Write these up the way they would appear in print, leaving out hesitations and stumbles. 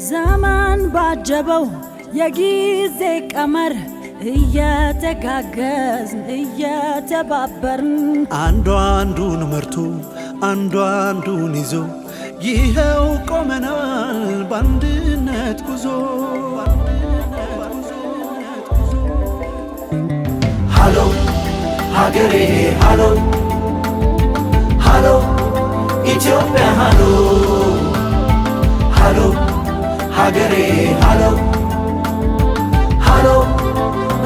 ዘመን ባጀበው የጊዜ ቀመር እየተጋገዝን እየተባበርን አንዱ አንዱን መርቶ አንዱ አንዱን ይዞ ይኸው ቆመናል በአንድነት ጉዞ። ሃሎ ሀገሬ ሃሎ ሃሎ ኢትዮጵያ ሃሎ ሃሎ ሀገሬ ሃሎ ሃሎ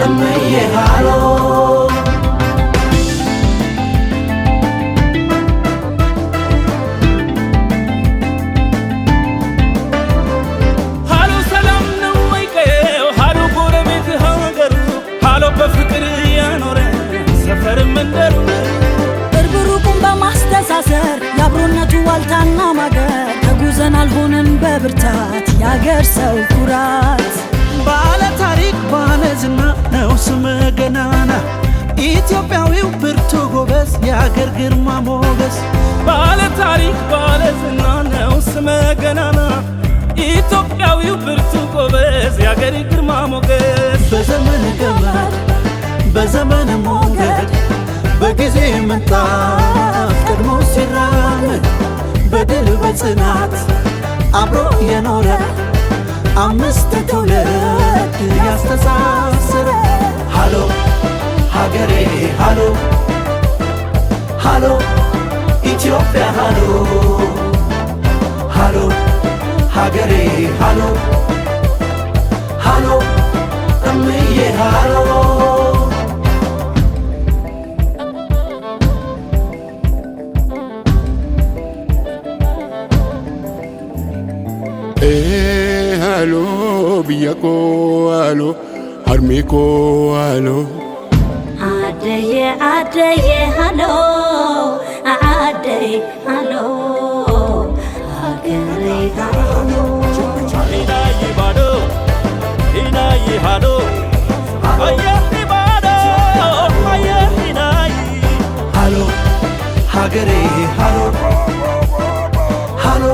እምዬ ሃሎ ሃሎ ሰላም ነው ወይ ቀየው ሃሎ ጎረቤት ሀገሩ ሃሎ በፍቅር ያኖረ ሰፈር መንደሩ ቅርብ ሩቁን በማስተሳሰር የአብሮነቱ ዋልታና ማገር ተጉዘናል ሆነን በብርታት የአገር ሰው ኩራት። ባለ ታሪክ ባለ ዝና ነው ስመ ገናና ኢትዮጵያዊው ብርቱ ጎበዝ የአገር ግርማ ሞገስ። ባለ ታሪክ ባለ ዝና ነው ስመ ገናና ኢትዮጵያዊው ብርቱ ጎበዝ የአገር ግርማ ሞገስ። በዘመን ገመድ በዘመን ሞገድ በጊዜ ምንጣፍ ቀድሞ ሲራመድ በድል በጽናት አብሮ የኖረ አምስት ትውልድ ያስተሳሰረ። ሃሎ ሀገሬ ሃሎ ሃሎ ኢትዮጵያ ሃሎ ሃሎ ሀገሬ ሃሎ ሃሎ እምዬ ሃሎ Halo biyako halo harmiko halo Adeye adeye halo adeye halo hagere halo Inayi bado inayi halo aye bado aye inayi ሃሎ ሀገሬ ሃሎ ሃሎ